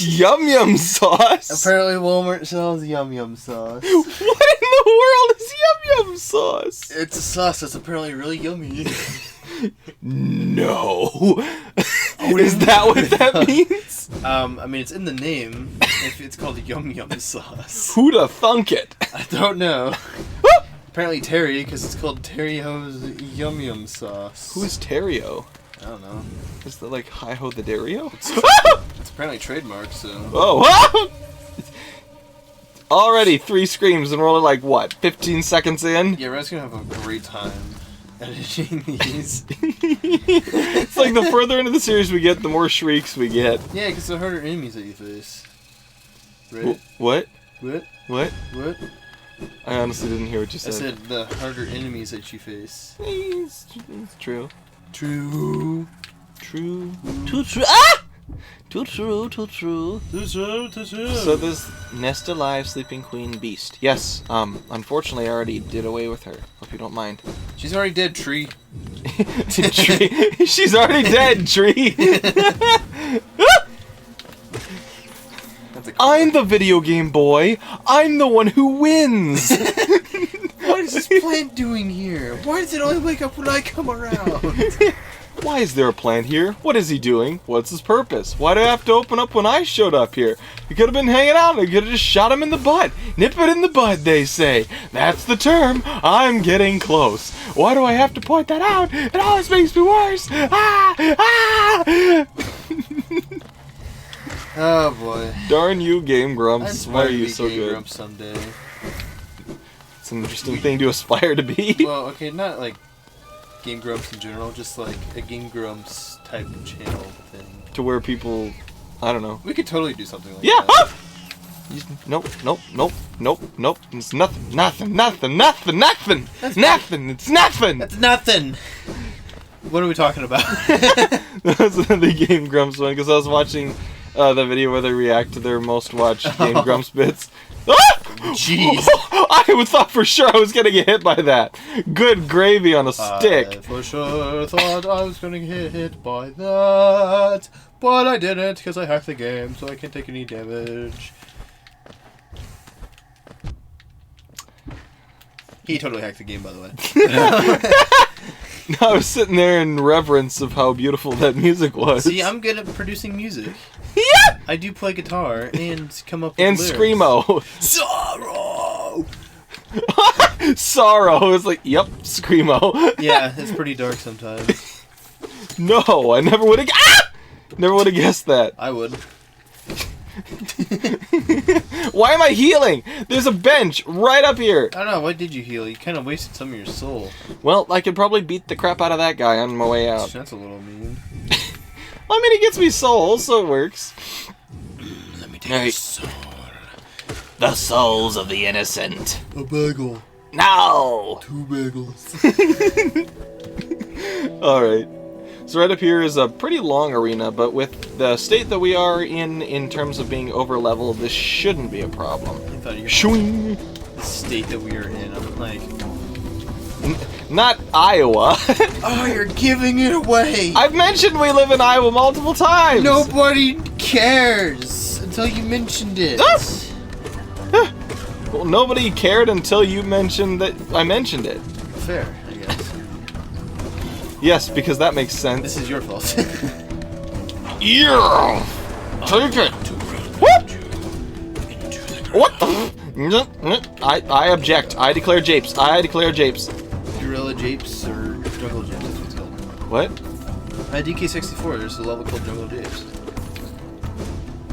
Yum Yum sauce? Apparently Walmart sells Yum Yum sauce. What in the world is Yum Yum sauce? It's a sauce that's apparently really yummy. No. Is that what that means? I mean, it's in the name. If it's called Yum Yum sauce. Who'da thunk it? I don't know. Apparently Terry, because it's called Terry-Ho's Yum Yum sauce. Who's Terrio? I don't know. Is that like Hi-Ho the Dario? It's apparently trademarked, so... Oh, already 3 screams and we're only like, what, 15 seconds in? Yeah, Red's gonna have a great time editing these. It's like the further into the series we get, the more shrieks we get. Yeah, because the harder enemies that you face. Right? What? What? What? What? I honestly didn't hear what you said. I said the harder enemies that you face. It's true. True. True. Too true. Ah! Too true, too true. Too true, too true. So this Nest Alive Sleeping Queen Beast. Yes, unfortunately I already did away with her. Hope you don't mind. She's already dead, Tree. Tree. She's already dead, Tree. I'm the video game boy. I'm the one who wins. What is this plant doing here? Why does it only wake up when I come around? Why is there a plant here? What is he doing? What's his purpose? Why do I have to open up when I showed up here? He could have been hanging out. I could have just shot him in the butt. Nip it in the bud, they say. That's the term. I'm getting close. Why do I have to point that out? It always makes me worse. Ah! Ah! Oh boy. Darn you, Game Grumps. Why are you so Game good? Grumps someday. It's an interesting thing to aspire to be. Well, okay, not like Game Grumps in general, just like a Game Grumps type of channel thing. To where people, I don't know. We could totally do something like Yeah! that. Ah! Nope, nope, nope, nope, nope. It's nothing, nothing, nothing, nothing, nothing. Nothing, it's nothing. That's nothing. What are we talking about? That was the Game Grumps one, because I was watching the video where they react to their most watched Game Grumps bits. Ah! Jeez. I thought for sure I was going to get hit by that. Good gravy on a stick. I for sure thought I was going to get hit by that, but I didn't because I hacked the game, so I can't take any damage. He totally hacked the game, by the way. I was sitting there in reverence of how beautiful that music was. See, I'm good at producing music. Yeah! I do play guitar and come up with And lyrics. Screamo. Sorrow! Sorrow. It's like, yep, Screamo. Yeah, it's pretty dark sometimes. No, I never would have. Ah! Never would have guessed that. I would. Why am I healing? There's a bench right up here. I don't know, why did you heal? You kind of wasted some of your soul. Well, I could probably beat the crap out of that guy on my way out. That's a little mean. Well, I mean, he gets me souls, so it works. Let me take a soul. The souls of the innocent. A bagel. No! 2 bagels. Alright. So right up here is a pretty long arena, but with the state that we are in terms of being over-leveled, this shouldn't be a problem. I thought you were Shwing! the state that we are in. I'm like... Not Iowa. Oh, you're giving it away! I've mentioned we live in Iowa multiple times! Nobody cares until you mentioned it. Well, nobody cared until you mentioned that I mentioned it. Fair, I guess. Yes, because that makes sense. This is your fault. Yeah! Take it! What? What the? I object. I declare japes. I declare japes. Gorilla Japes or Jungle Japes, that's what it's called. What? At DK64, there's a level called Jungle Japes.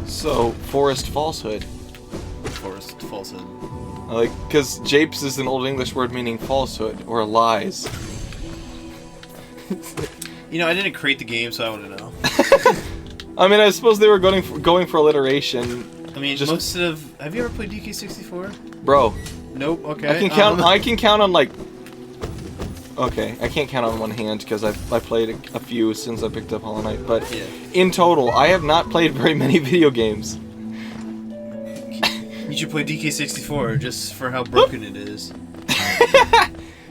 So, forest falsehood. Forest falsehood. Because japes is an Old English word meaning falsehood or lies. You know, I didn't create the game, so I want to know. I mean, I suppose they were going for alliteration. I mean, Just- most of... Have you ever played DK64? Bro, Nope, okay. I can count. I can count on like. Okay, I can't count on one hand because I played a few since I picked up Hollow Knight. But Yeah. in total, I have not played very many video games. You should play DK64 just for how broken it is.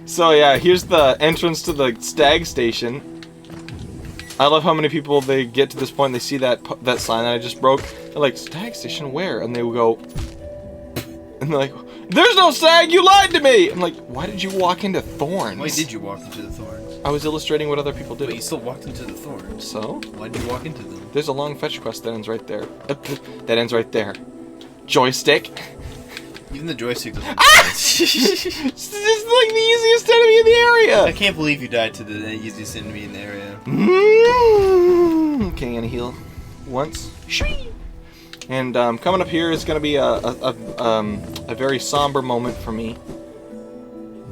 So yeah, here's the entrance to the stag station. I love how many people they get to this point and they see that sign that I just broke. They're like, stag station where? And they will go, and they're like, there's no stag, you lied to me! I'm like, why did you walk into thorns? Why did you walk into the thorns? I was illustrating what other people do. But you still walked into the thorns. So? Why did you walk into them? There's a long fetch quest that ends right there. That ends right there. Joystick. Even the joystick doesn't. It's just like the easiest enemy in the area! I can't believe you died to the easiest enemy in the area. Okay, and heal once. And coming up here is going to be a very somber moment for me.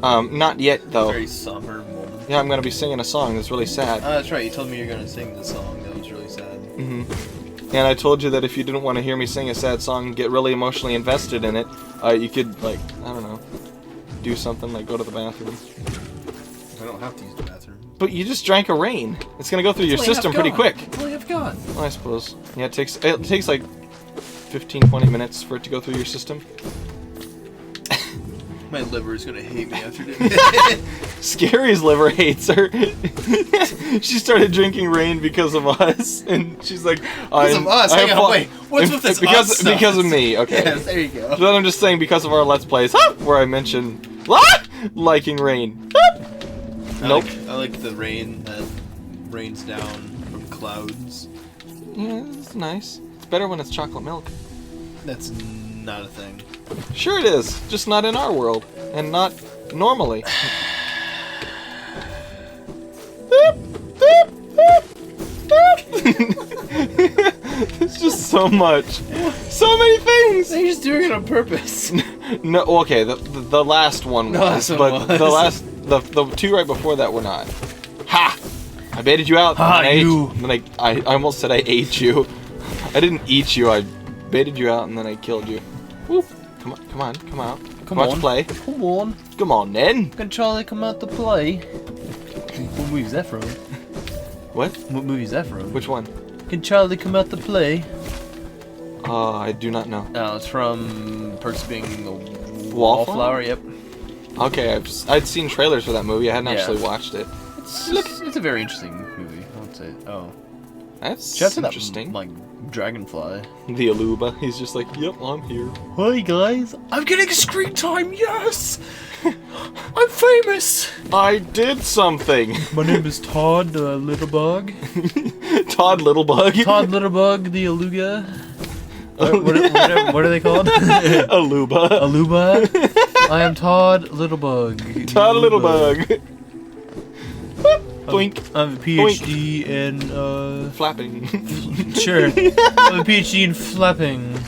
Not yet, though. Very somber moment. Yeah, I'm going to be singing a song that's really sad. That's right. You told me you were going to sing the song that was really sad. And I told you that if you didn't want to hear me sing a sad song and get really emotionally invested in it, you could, like, I don't know, do something like go to the bathroom. I don't have to use the bathroom. But you just drank a rain. It's going to go through your system pretty quick. That's all I've got. Well, I suppose. Yeah, it takes like 15-20 minutes for it to go through your system. My liver is gonna hate me after today. Scary's liver hates her. She started drinking rain because of us, and she's like, because of us? Hang on, wait. What's with this us stuff? Because of me, okay. Yes, there you go. Then I'm just saying because of our Let's Plays, where I mentioned liking rain. Nope. I like the rain that rains down from clouds. Yeah, it's nice. It's better when it's chocolate milk. That's not a thing. Sure it is, just not in our world, and not normally. It's just so much. So many things! You're just doing it on purpose. No, okay, the last one was, but the two right before that were not. Ha! I baited you out. Then I almost said I ate you. I didn't eat you, I baited you out and then I killed you. Woo. Come on. Come on. Play. Come on. Come on, then. Can Charlie come out to play? What movie is that from? What? What movie is that from? Which one? Can Charlie come out to play? I do not know. Oh, it's from Perks of Being a Wallflower? Yep. Okay, I'd seen trailers for that movie. I hadn't actually watched it. It's a very interesting movie. I would say. Oh. That's interesting. That, like, dragonfly. The Aluba. He's just like, yep, I'm here. Hi guys, I'm getting screen time. Yes, I'm famous. I did something. My name is Todd Littlebug. Todd Littlebug. Todd Littlebug, the Aluga. What are they called? Aluba. Aluba. I am Todd Littlebug. Todd Littlebug. Boink. I have a PhD in flapping. Sure. I have a PhD in flapping.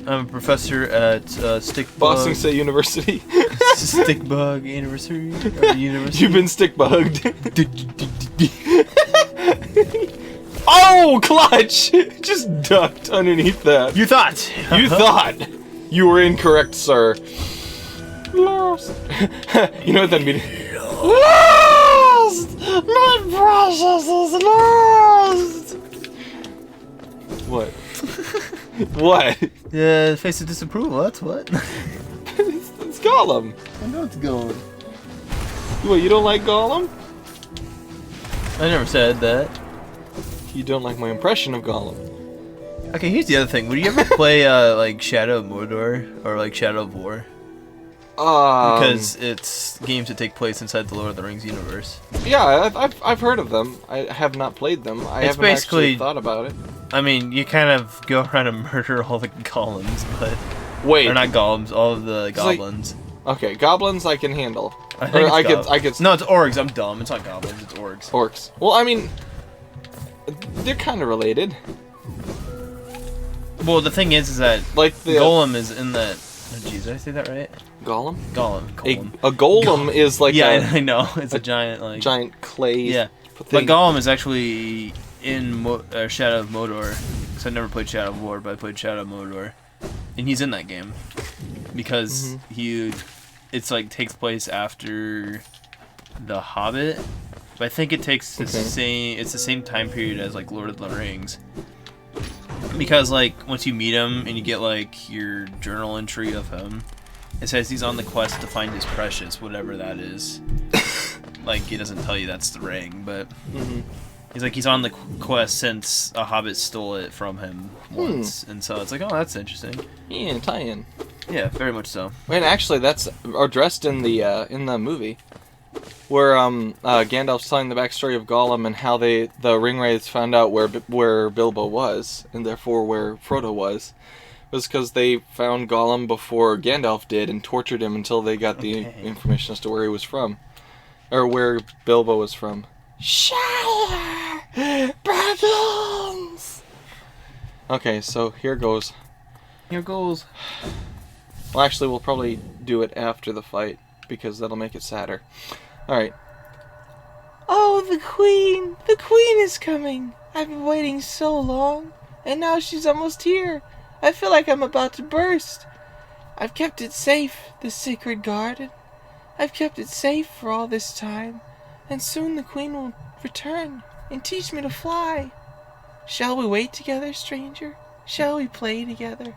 I'm a professor at Stickbug. Boston State University. Stickbug University. You've been stick-bugged. Oh, clutch! Just ducked underneath that. You thought. You thought. You were incorrect, sir. Lost. You know what that means? Lost! My precious is lost! What? What? Yeah, face of disapproval, that's what. It's Gollum. I know it's Gollum. What, you don't like Gollum? I never said that. You don't like my impression of Gollum. Okay, here's the other thing. Would you ever play, like, Shadow of Mordor? Or, like, Shadow of War? Because it's games that take place inside the Lord of the Rings universe. Yeah, I've heard of them. I have not played them. I haven't actually thought about it. I mean, you kind of go around and murder all the golems, but... Wait. Or not golems, all of the goblins. Like, okay, goblins I can handle. I think I could. No, it's orcs. I'm dumb. It's not goblins. It's orcs. Orcs. Well, I mean, they're kind of related. Well, the thing is that like the golem is in that. Oh, jeez, did I say that right? Golem. Golem. A golem is like I know. It's a giant like giant clay. Yeah. Thing. But golem is actually in Shadow of Mordor. So I never played Shadow of War, but I played Shadow of Mordor, and he's in that game because it's like takes place after The Hobbit. But I think it takes the same. It's the same time period as like Lord of the Rings. Because like once you meet him and you get like your journal entry of him, it says he's on the quest to find his precious, whatever that is. Like it doesn't tell you that's the ring, but He's like, he's on the quest since a hobbit stole it from him once. And so it's like, oh, that's interesting. Yeah, tie-in. Yeah, very much so. And actually, that's addressed in the movie, where Gandalf's telling the backstory of Gollum and how the Ringwraiths found out where Bilbo was, and therefore where Frodo was because they found Gollum before Gandalf did and tortured him until they got the information as to where he was from, or where Bilbo was from. Shire Battles. Okay, so here goes. Here goes. Well, actually, we'll probably do it after the fight, because that'll make it sadder. Alright. Oh, the Queen! The Queen is coming! I've been waiting so long, and now she's almost here. I feel like I'm about to burst. I've kept it safe, the sacred garden. I've kept it safe for all this time, and soon the Queen will return and teach me to fly. Shall we wait together, stranger? Shall we play together?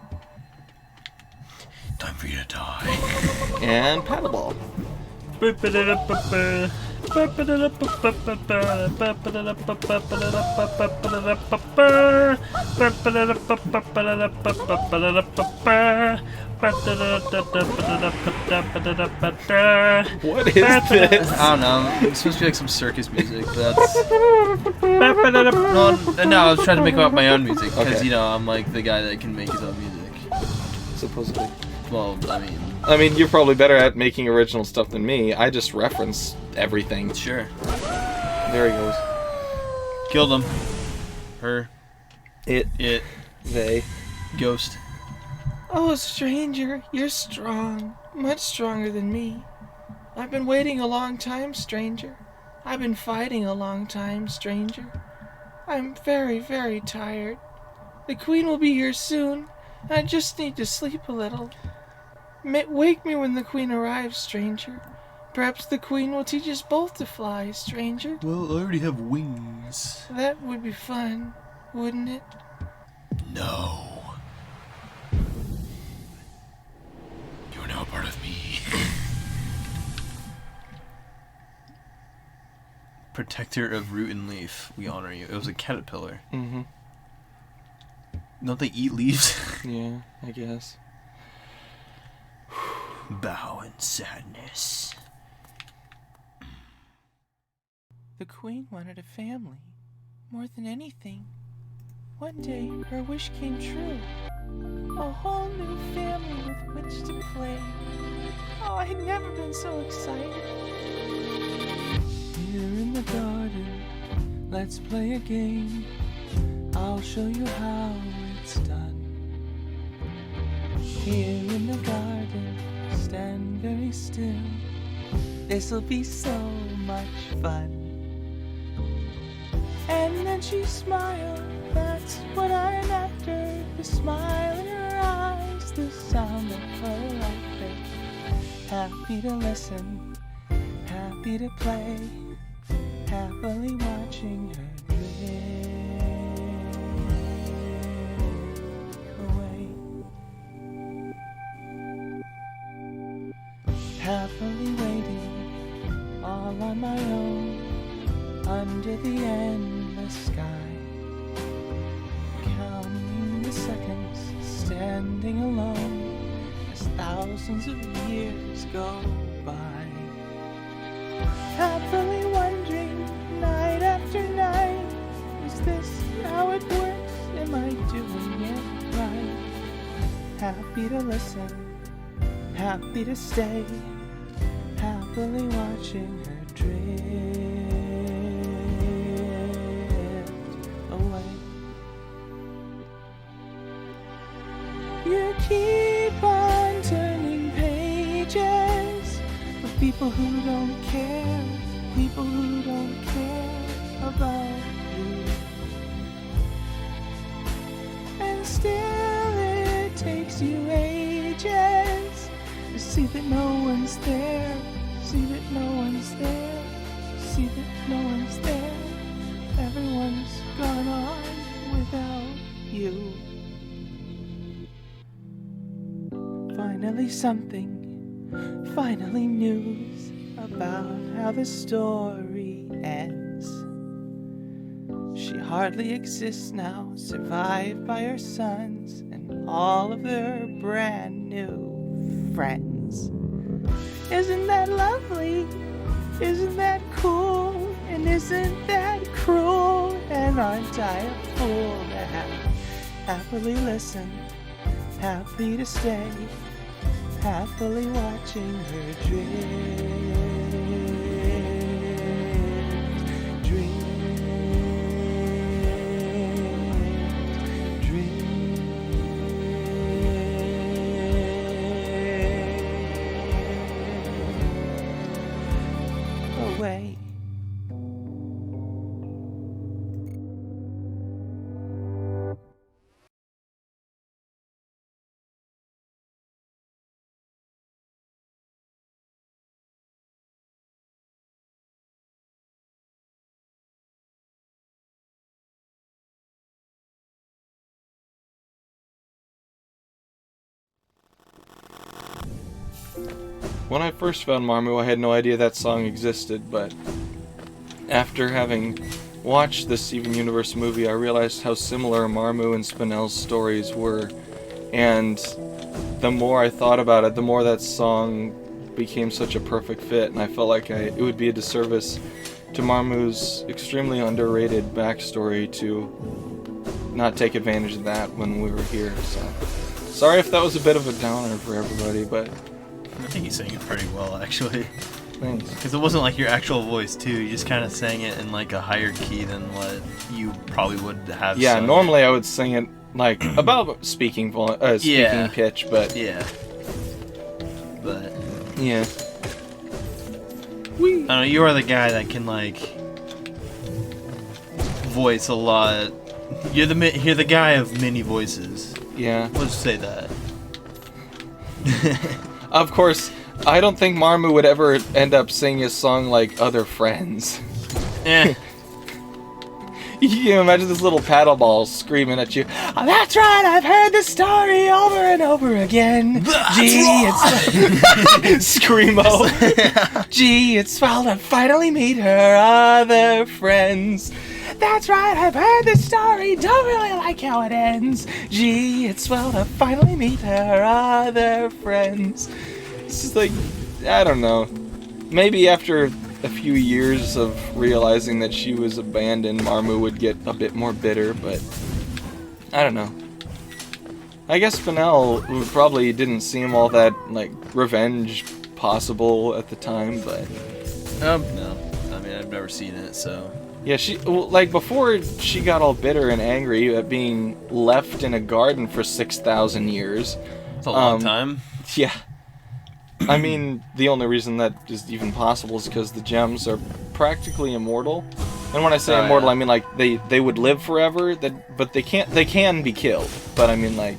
Time for you to die. And paddleball. What is this? I don't know. It's supposed to be like some circus music, but that's... No, I was trying to make up my own music, because, Okay. you know, I'm like the guy that can make his own music. Supposedly. Well, I mean, you're probably better at making original stuff than me. I just reference everything. sure. There he goes. Killed him. Her. It. They. Ghost. Oh, stranger, you're strong. Much stronger than me. I've been waiting a long time, stranger. I've been fighting a long time, stranger. I'm very, very tired. The Queen will be here soon. I just need to sleep a little. Wake me when the Queen arrives, stranger. Perhaps the Queen will teach us both to fly, stranger. Well, I already have wings. That would be fun, wouldn't it? No. You're now part of me. Protector of root and leaf, we honor you. It was a caterpillar. Mm-hmm. Don't they eat leaves? Yeah, I guess. Bow in sadness. The Queen wanted a family, more than anything. One day, her wish came true. A whole new family with which to play. Oh, I had never been so excited. Here in the garden, let's play a game. I'll show you how it's done. Here in the garden, stand very still. This'll be so much fun. And then she smiled, that's what I'm after. The smile in her eyes, the sound of her laughter. Happy to listen, happy to play, happily watching her drift away. Happily waiting, all on my own, under the endless sky, counting the seconds, standing alone, as thousands of years go by. Happily wondering, night after night, is this how it works? Am I doing it right? Happy to listen, happy to stay, happily watching her drift away. You keep on turning pages of people who don't care, people who don't care about you. And still it takes you ages to see that no one's there, see that no one's there, see that no one's there. Everyone's gone on without you. Finally something, finally news about how the story ends. She hardly exists now, survived by her sons and all of their brand new friends. Isn't that lovely? Isn't that cool? And isn't that cruel? And aren't I a fool to happily listen, happy to stay, happily watching her drift, drift, drift away. When I first found Marmu, I had no idea that song existed, but after having watched the Steven Universe movie, I realized how similar Marmu and Spinell's stories were, and the more I thought about it, the more that song became such a perfect fit, and I felt like it would be a disservice to Marmu's extremely underrated backstory to not take advantage of that when we were here, so sorry if that was a bit of a downer for everybody, but I think you sang it pretty well, actually. thanks. Because it wasn't like your actual voice, too. You just kind of sang it in like a higher key than what you probably would have. Yeah, sung normally I would sing it like about speaking Yeah. pitch, but Yeah. But yeah. I don't know. You are the guy that can like voice a lot. You're the guy of many voices. Yeah. Let's say that. Of course, I don't think Marmu would ever end up singing a song like Other Friends. Eh. You can imagine this little paddle ball screaming at you. Oh, that's right, I've heard this story over and over again. It's Screamo. Gee, it's swell to finally meet her other friends. That's right, I've heard this story, don't really like how it ends. Gee, it's swell to finally meet her other friends. It's just like, I don't know. Maybe after a few years of realizing that she was abandoned, Marmu would get a bit more bitter, but I don't know. I guess Spinell probably didn't seem all that, like, revenge possible at the time, but No. I mean, I've never seen it, so. yeah, before she got all bitter and angry at being left in a garden for 6,000 years. It's a long time. Yeah. I mean, the only reason that is even possible is because the gems are practically immortal. And when I say immortal, yeah. I mean like they would live forever, but they can be killed. But I mean like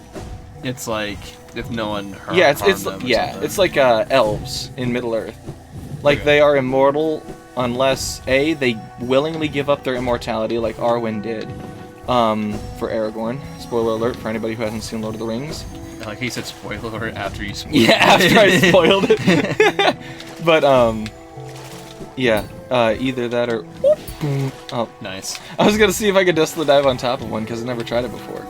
It's like if no one harmed yeah, them or something. it's like elves in Middle-earth. Like Okay. they are immortal unless A, they willingly give up their immortality like Arwen did. For Aragorn. Spoiler alert for anybody who hasn't seen Lord of the Rings. Like he said, spoiler alert after you spoiled Yeah, it. after I spoiled it. But yeah, either that or oh, Nice. I was gonna see if I could dust the dive on top of one because I never tried it before.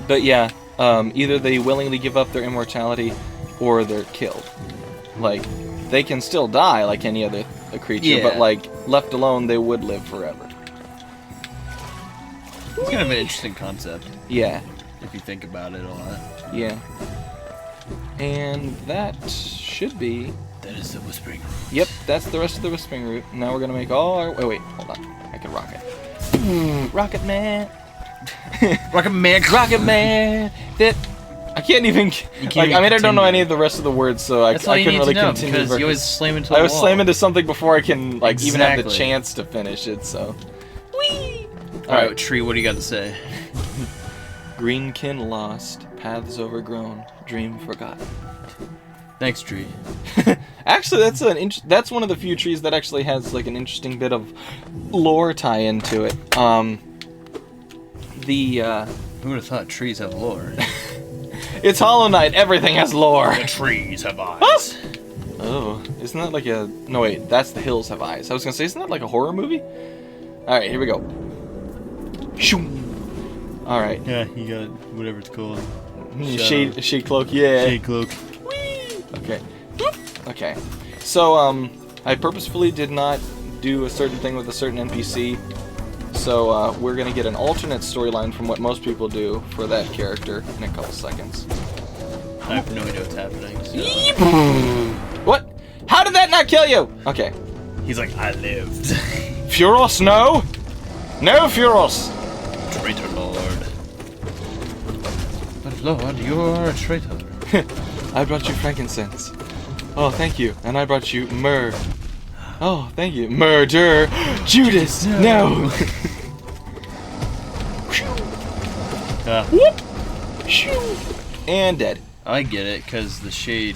But yeah, either they willingly give up their immortality or they're killed. Like they can still die like any other creature, Yeah. but like left alone, they would live forever. It's kind of an interesting concept Yeah, if you think about it a lot. yeah. And that should be. That is the whispering. Yep, that's the rest of the whispering route. Now we're gonna make all our. Wait, hold on. I can rock it. Rocket Man. Rocket Man. Rocket Man. That. I can't even. can't Like, even I mean, I don't know continue. any of the rest of the words, so I That's all you couldn't need really to know continue. because you always slam into a I was wall. slam into something before I can, like, even have the Exactly. chance to finish it, so. Whee! Alright, Tree, what do you got to say? Greenkin lost, paths overgrown, dream forgotten. Thanks, Tree. Actually, that's one of the few trees that actually has like an interesting bit of lore tie into it. Who would have thought trees have lore? It's Hollow Knight. Everything has lore. The trees have eyes. Oh, isn't that like a? No wait, that's The Hills Have Eyes. I was gonna say, isn't that like a horror movie? Alright, here we go. Shoo. Alright. Yeah, you got whatever it's called. Shade cloak, yeah. Shade cloak. Okay. Okay. So, I purposefully did not do a certain thing with a certain NPC. So, we're gonna get an alternate storyline from what most people do for that character in a couple seconds. I have no idea what's happening. So. What? How did that not kill you? Okay. He's like, I lived. Furos, no! No, Furos! Traitor Lord. But Lord, you are a traitor. I brought you frankincense. Oh, thank you. And I brought you myrrh. Oh, thank you. Murder! Judas! No! Whoop! And dead. I get it, because the shade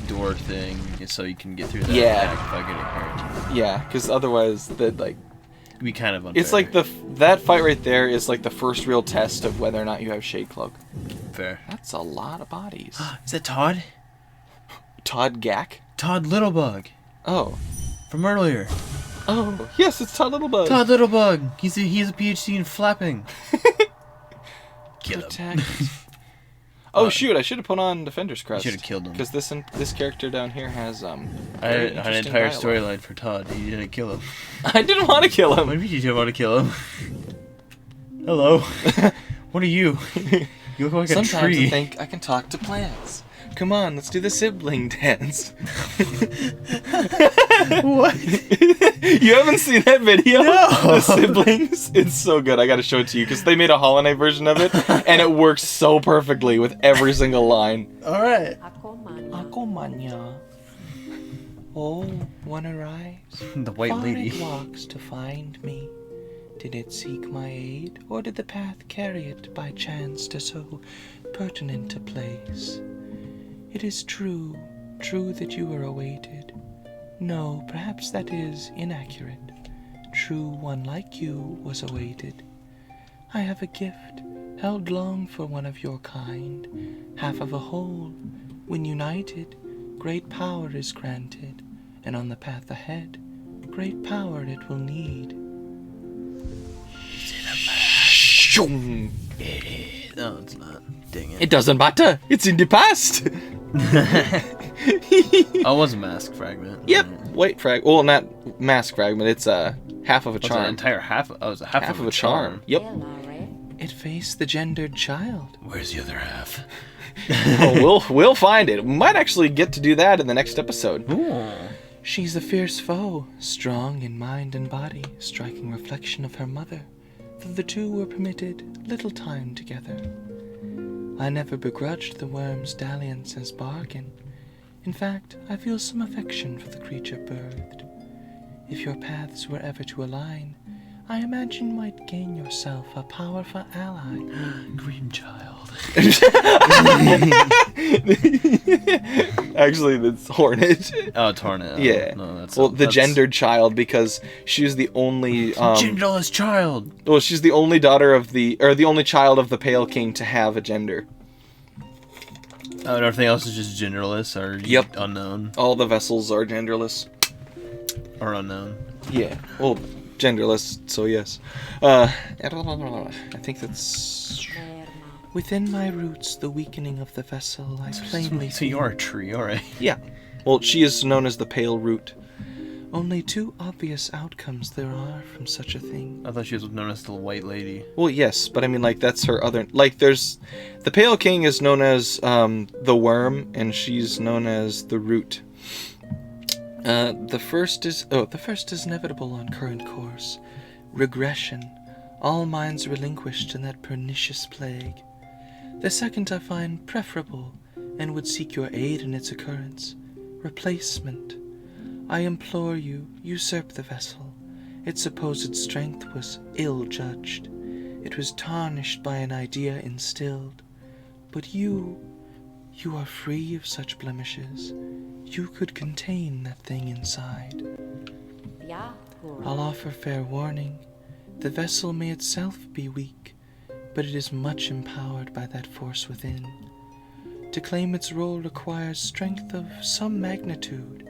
door thing is so you can get through that Yeah. attack without getting hurt. Yeah, because otherwise, it'd Be kind of unfair. it's like that fight right there is like the first real test of whether or not you have Shade Cloak. Fair. That's a lot of bodies. Is that Todd? Todd Gack? Todd Littlebug. Oh. From earlier. Oh, yes, it's Todd Littlebug. Todd Littlebug. He's a PhD in flapping. Kill him. Oh shoot! I should have put on Defender's Crest. You should have killed him. Because this character down here has I very had an interesting entire dialogue. storyline for Todd. You didn't kill him. I didn't want to kill What him. do you mean you didn't want to kill him? Hello. What are you? You look like a Sometimes tree. I think I can talk to plants. Come on, let's do the sibling dance. What? You haven't seen that video? No. The siblings? It's so good. I gotta show it to you because they made a Hollow Knight version of it, and it works so perfectly with every single line. All right. Ako manya. Oh, one arrives. The white Far lady. it walks to find me. Did it seek my aid, or did the path carry it by chance to so pertinent a place? It is true that you were awaited. No, perhaps that is inaccurate. True, one like you was awaited. I have a gift, held long for one of your kind, half of a whole. When united, great power is granted, and on the path ahead, great power it will need. No, it's not. Dang it. It doesn't matter. It's in the past. Oh, it was a mask fragment. Yep. White frag. Well, not mask fragment. It's half of a It was an charm. entire half. Oh, it was a half Half of a charm. Yep. It faced the gendered child. Where's the other half? Oh, we'll find it. We might actually get to do that in the next episode. Ooh. She's a fierce foe, strong in mind and body, striking reflection of her mother, though the two were permitted little time together. I never begrudged the worm's dalliance as bargain. In fact, I feel some affection for the creature birthed. If your paths were ever to align, I imagine you might gain yourself a powerful ally. Green child. Actually, that's Hornet. Oh, it's Hornet. Oh, Yeah. No, that's Well, the that's gendered child because she's the only. genderless child. Well, she's the only daughter of the only child of the Pale King to have a gender. Oh, and everything else is just genderless or Yep. unknown All the vessels are genderless. or unknown. Yeah. Well, genderless. So yes. I think that's. Within my roots, the weakening of the vessel, I plainly So you are a tree, all right. Yeah. Well, she is known as the Pale Root. Only two obvious outcomes there are from such a thing. I thought she was known as the white lady. Well, yes, but I mean, like, that's her other... Like, there's... The Pale King is known as, the Worm, and she's known as the Root. The first is inevitable on current course. Regression. All minds relinquished in that pernicious plague. The second I find preferable, and would seek your aid in its occurrence. Replacement. I implore you, usurp the vessel. Its supposed strength was ill-judged. It was tarnished by an idea instilled. But you are free of such blemishes. You could contain that thing inside. I'll offer fair warning. The vessel may itself be weak, but it is much empowered by that force within. To claim its role requires strength of some magnitude.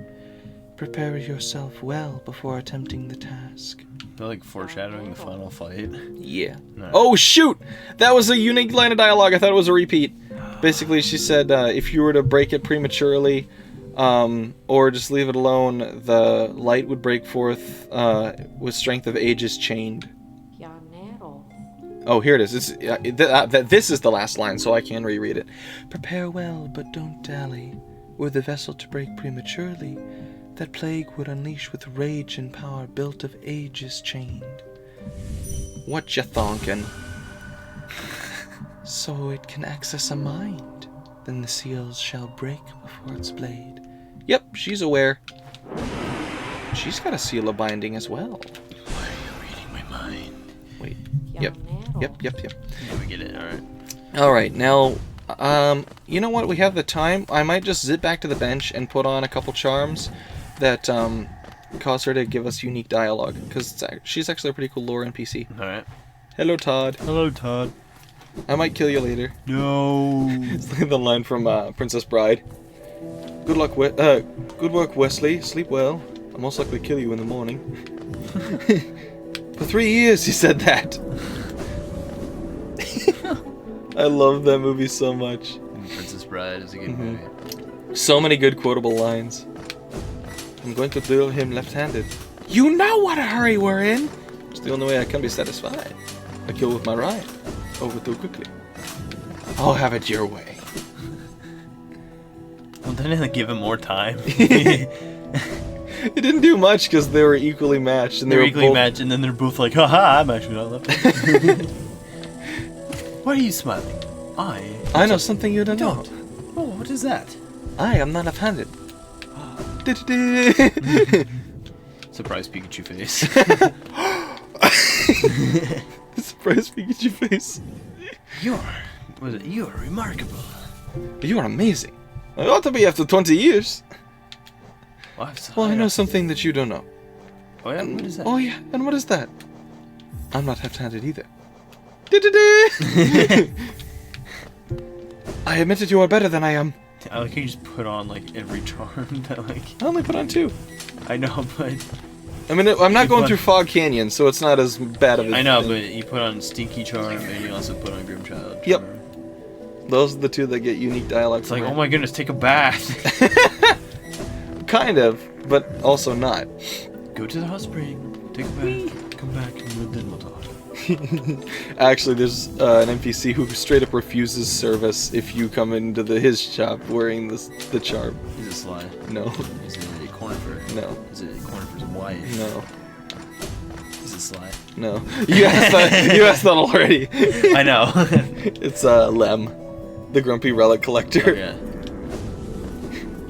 Prepare yourself well before attempting the task. They're like foreshadowing the final fight. Yeah. No. Oh, shoot! That was a unique line of dialogue. I thought it was a repeat. Basically, she said, if you were to break it prematurely, or just leave it alone, the light would break forth with strength of ages chained. Oh, here it is. This is the last line, so I can reread it. Prepare well, but don't dally. Were the vessel to break prematurely, that plague would unleash with rage and power built of ages chained. What ya thonkin'? So it can access a mind, then the seals shall break before its blade. Yep, she's aware. She's got a seal of binding as well. Why are you reading my mind? Wait. Yep. Yeah, we get it. Alright. Alright, now, you know what? We have the time. I might just zip back to the bench and put on a couple charms that, cause her to give us unique dialogue. Because she's actually a pretty cool lore NPC. Alright. Hello, Todd. Hello, Todd. I might kill you later. No. It's like the line from, Princess Bride. Good work, Wesley. Sleep well. I'll most likely kill you in the morning. For 3 years, he said that. I love that movie so much. Princess Bride is a good movie. So many good quotable lines. I'm going to duel him left-handed. You know what a hurry we're in! It's the only way I can be satisfied. I kill with my right. Overthrow quickly. I'll have it your way. Well, didn't they give him more time? It didn't do much because they were equally matched. And They're were equally both... matched, and then they're both like, haha, I'm actually not left. Why are you smiling? I know something you don't know. Oh, what is that? I am not left-handed. Surprise Pikachu face. Surprise Pikachu face. You're remarkable. You are amazing. I ought to be after 20 years. Well, I know something that you don't know. Oh yeah, what is that? Oh yeah, and what is that? I'm not left-handed either. I admit that you are better than I am. I like how you just put on like every charm that like. I only put on 2. I know, but. I mean, I'm not going through Fog Canyon, so it's not as bad of a I know, thing. but you put on Stinky Charm and you also put on Grimchild. Yep. Charm. Those are the 2 that get unique dialogue. It's like, oh my goodness, take a bath. Kind of, but also not. Go to the hot spring, take a bath, come back, and then we'll talk. Actually, there's an NPC who straight up refuses service if you come into his shop wearing the charm. Is it Sly? No. Is it Cornifer? No. Is it Cornifer's wife? No. Is it Sly? No. You asked that already. I know. It's Lem, the grumpy relic collector. Oh, yeah.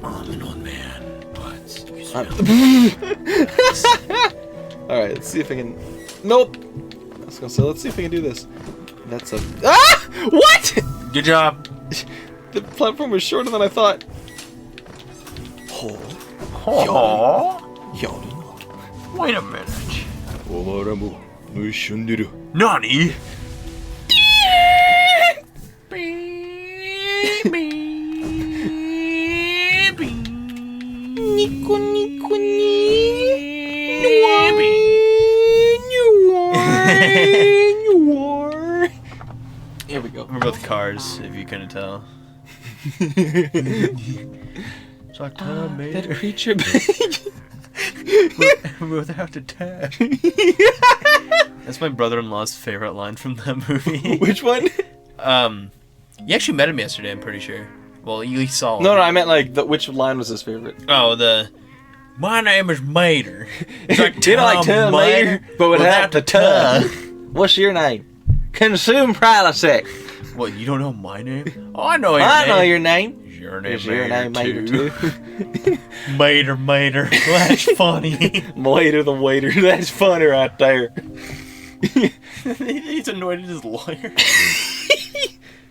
I'm an old man, but you smell Alright, let's see if I can... Nope! I was gonna say, let's see if I can do this. That's a... Ah! What?! Good job. The platform was shorter than I thought. Wait a minute. Nani? Nico, Nico, Here we go. We're both cars, if you couldn't tell. That creature... We're without a tag. That's my brother-in-law's favorite line from that movie. Which one? You actually met him yesterday, I'm pretty sure. Well, you saw him. No, I meant like, which line was his favorite? Oh, my name is Mater. It's like you know, like Tom Mater, but without the tuh. What's your name? Consume Prilosec. What, you don't know my name? Oh, I know your name. I know your name. Your name, Is your name Mater too? Mater. That's funny. Mater the waiter. That's funny right there. He's annoyed at his lawyer.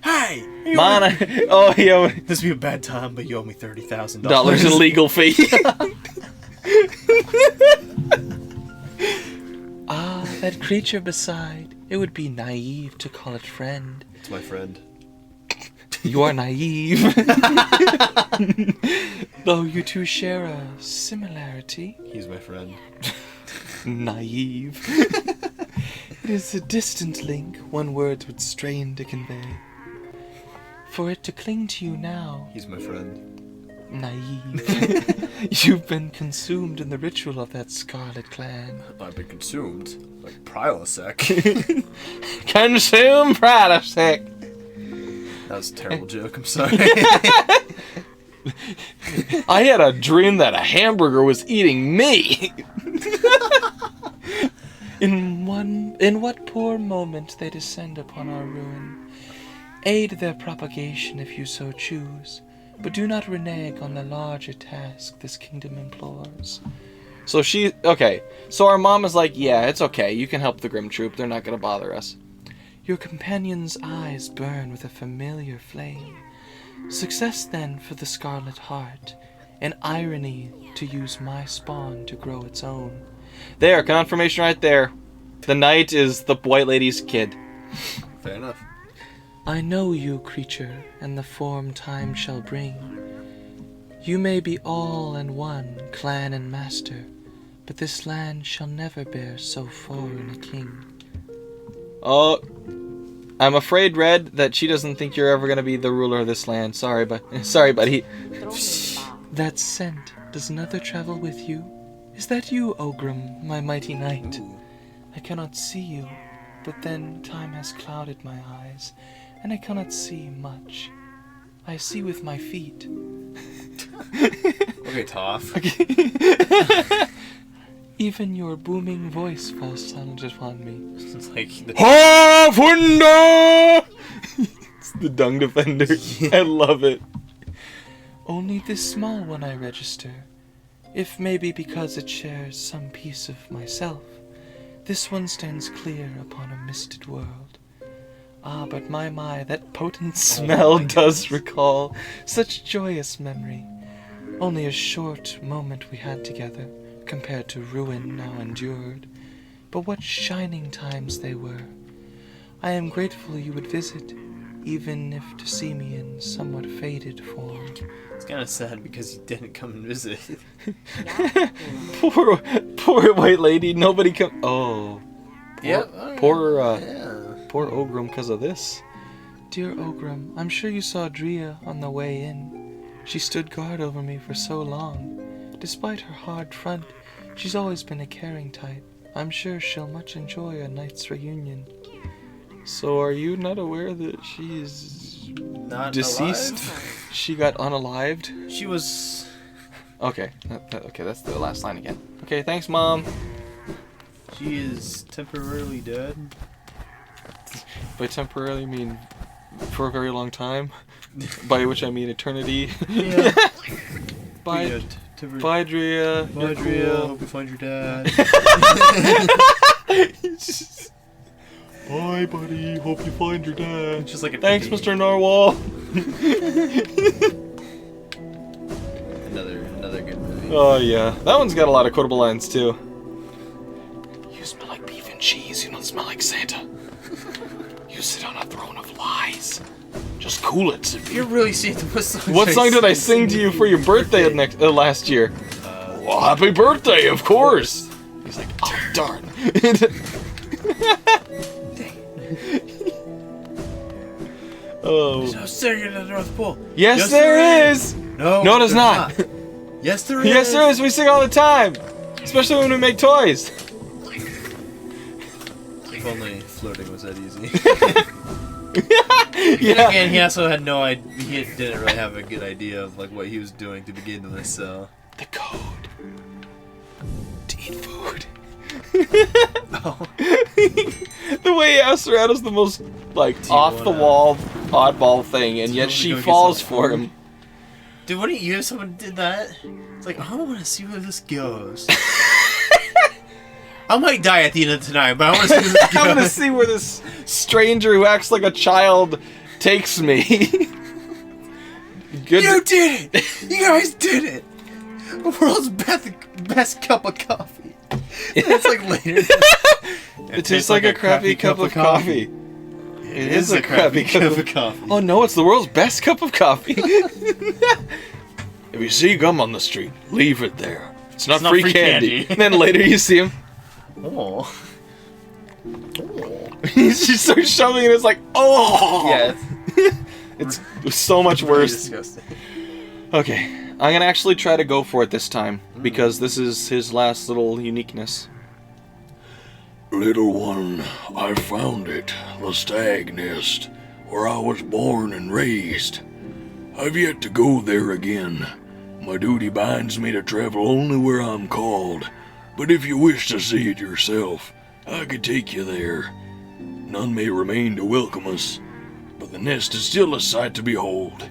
Hey! Mana. Oh, yo. This would be a bad time, but you owe me $30,000. Dollars in legal fee. That creature beside. It would be naive to call it friend. It's my friend. You are naive. Though you two share a similarity. He's my friend. Naive. It is a distant link, one word would strain to convey. For it to cling to you now, He's my friend. naive. You've been consumed in the ritual of that scarlet clan. I've been consumed. Like Prilosec. Consume Prilosec. That was a terrible joke, I'm sorry. I had a dream that a hamburger was eating me. In what poor moment they descend upon our ruin. Aid their propagation if you so choose, but do not renege on the larger task this kingdom implores. So so our mom is like, yeah, it's okay, you can help the Grim Troop, they're not gonna bother us. Your companion's eyes burn with a familiar flame. Success then for the Scarlet Heart, an irony to use my spawn to grow its own. There, confirmation right there. The knight is the white lady's kid. Fair enough. I know you, creature, and the form time shall bring. You may be all and one, clan and master, but this land shall never bear so foreign a king. Oh, I'm afraid, Red, that she doesn't think you're ever gonna be the ruler of this land. Sorry, buddy. That scent, does another travel with you? Is that you, Ogrim, my mighty knight? Ooh. I cannot see you, but then time has clouded my eyes, and I cannot see much. I see with my feet. Okay, Toph. Even your booming voice falls silent upon me. It's like Ha Funda! It's the Dung Defender. I love it. Only this small one I register, if maybe because it shares some piece of myself. This one stands clear upon a misted world. Ah, but my, that potent smell does recall such joyous memory. Only a short moment we had together, compared to ruin now endured. But what shining times they were. I am grateful you would visit, even if to see me in somewhat faded form. it's kind of sad because he didn't come and visit. Poor white lady. Nobody come. Oh, Yeah. poor Yeah. poor Ogrim because of this. Dear Ogrim, I'm sure you saw Drea on the way in. She stood guard over me for so long. Despite her hard front, she's always been a caring type. I'm sure she'll much enjoy a night's reunion. So are you not aware that she's Not deceased? alive? She got unalived. She was. Okay, okay, that's the last line again. Okay, thanks, Mom. She is temporarily dead. By temporarily mean for a very long time. By which I mean eternity. Yeah. Bye, bye, Drea. Bye, You're Drea. cool. Hope you find your dad. Bye, buddy. Hope you find your dad. Just like a Thanks, piggy. Mr. Narwhal. Another good movie. Oh yeah, that one's got a lot of quotable lines too. You smell like beef and cheese. You don't smell like Santa. You sit on a throne of lies. Just cool it. You're really seeing what song? What song did I sing to you for your birthday last year? Well, happy birthday, of course. He's like, oh darn. Oh. No singing in the North Pole. Yes, there is. No, No, there's not. Yes, there is. Yes, there is. We sing all the time, especially when we make toys. If only flirting was that easy. Yeah. Again, he also had no idea. He didn't really have a good idea of like what he was doing to begin with. So The code to eat food. Oh. The way he asked her out is the most like Do you off the wall oddball thing, and Do you yet wanna she go get falls some for food? him. Dude, wouldn't you if someone did that? It's like, I want to see where this goes. I might die at the end of tonight, but I want to see where this goes. I want to see where this stranger who acts like a child takes me. Good. You did it! You guys did it! The world's best cup of coffee. It's like later. It tastes like a crappy cup of coffee. It is a crappy cup of coffee. Oh no, it's the world's best cup of coffee. If you see gum on the street, leave it there. It's not free candy. And then later you see him. Oh. He starts shoving and it's like, oh! Yeah. It's so much Really worse. disgusting. Okay, I'm gonna actually try to go for it this time, because this is his last little uniqueness. Little one, I found it, the stag nest, where I was born and raised. I've yet to go there again. My duty binds me to travel only where I'm called, but if you wish to see it yourself, I could take you there. None may remain to welcome us, but the nest is still a sight to behold.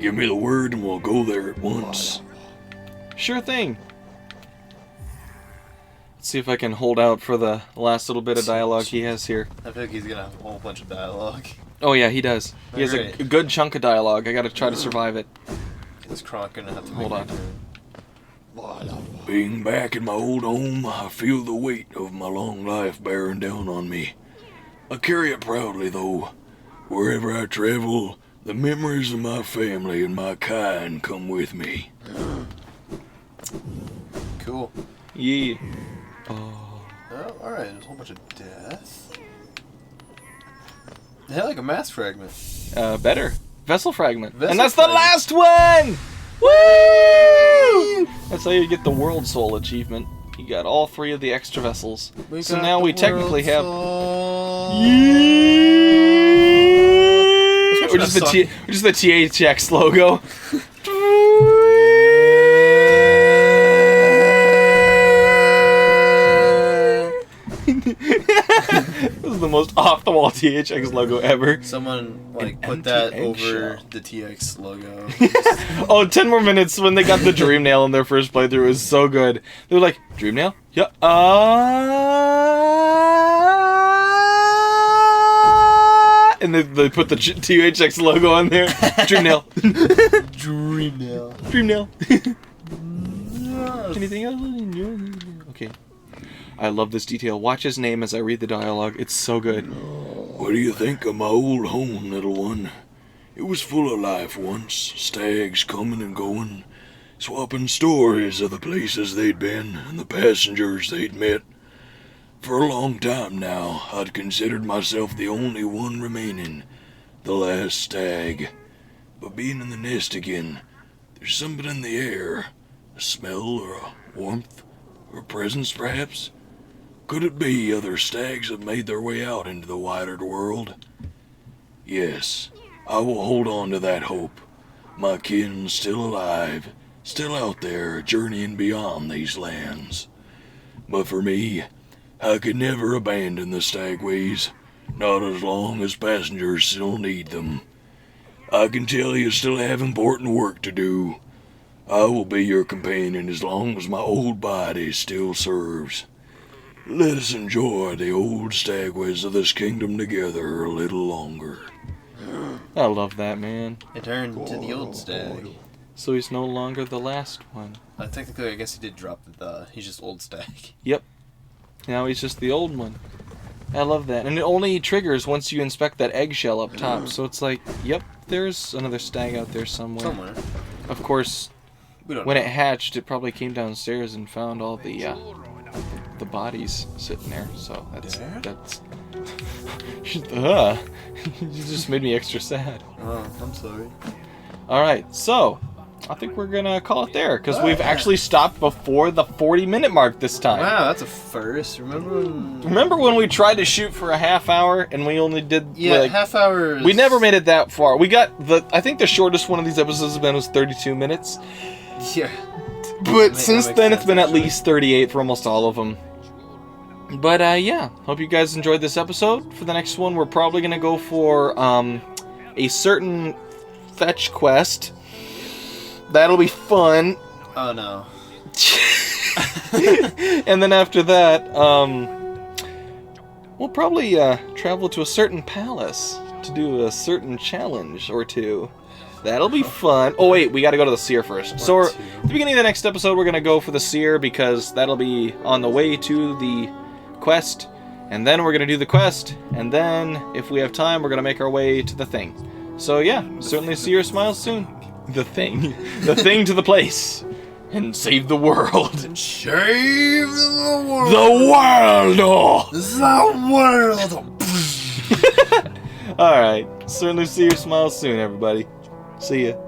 Give me the word and we'll go there at once. Sure thing. Let's see if I can hold out for the last little bit of dialogue he has here. I feel like he's gonna have a whole bunch of dialogue. Oh yeah, he does. He has a Alright. good chunk of dialogue. I gotta try to survive it. Is Kronk gonna have to Hold make on. a turn? Being back in my old home, I feel the weight of my long life bearing down on me. I carry it proudly, though. Wherever I travel, the memories of my family and my kind come with me. Cool. Yeah. Oh, alright, there's a whole bunch of death. Yeah, like a mass fragment. Better. Vessel fragment. Vessel and that's fragment. the last one! Woo! That's how you get the World Soul achievement. You got all 3 of the extra vessels. So now we technically have... Or just the THX logo. This is the most off-the-wall THX logo ever. Someone like An put that empty over eggshell. the TX logo. Oh, 10 more minutes when they got the Dream Nail in their first playthrough. It was so good. They were like, Dream Nail? Yeah. And they put the THX logo on there. Dream Nail. Dream now. Dream Nail. Anything else? Okay. I love this detail. Watch his name as I read the dialogue. It's so good. What do you think of my old home, little one? It was full of life once, stags coming and going, swapping stories of the places they'd been and the passengers they'd met. For a long time now, I'd considered myself the only one remaining, the last stag. But being in the nest again, there's something in the air, a smell or a warmth or a presence perhaps. Could it be other stags have made their way out into the wider world? Yes, I will hold on to that hope. My kin's still alive, still out there journeying beyond these lands. But for me, I could never abandon the stagways, not as long as passengers still need them. I can tell you still have important work to do. I will be your companion as long as my old body still serves. Let us enjoy the old stagways of this kingdom together a little longer. I love that, man. It turned to the old stag. So he's no longer the last one. Technically, I guess he did drop the. He's just old stag. Yep. Now he's just the old one. I love that. And it only triggers once you inspect that eggshell up top. So it's like, yep, there's another stag out there somewhere. Somewhere. Of course, We don't when know. it hatched, it probably came downstairs and found all the bodies sitting there. So that's Dad? that's. You just made me extra sad. Oh, I'm sorry. All right, so I think we're gonna call it there because we've actually stopped before the 40-minute mark this time. Wow, that's a first. Remember when we tried to shoot for a half hour and we only did like half hour. we never made it that far. We got I think the shortest one of these episodes has been was 32 minutes. Yeah. But That since makes then sense, it's been at actually. least 38 for almost all of them. But yeah, hope you guys enjoyed this episode. For the next one, we're probably gonna go for a certain fetch quest. That'll be fun. Oh no. And then after that, we'll probably travel to a certain palace to do a certain challenge or two. That'll be fun. Oh wait, we gotta go to the seer first. So at the beginning of the next episode, we're gonna go for the seer because that'll be on the way to the quest. And then we're gonna do the quest. And then, if we have time, we're gonna make our way to the thing. So yeah, certainly see your smiles soon. The thing. The thing to the place. and save the world. Shave the world. The world! Oh. The world. Alright. Certainly see your smile soon, everybody. See ya.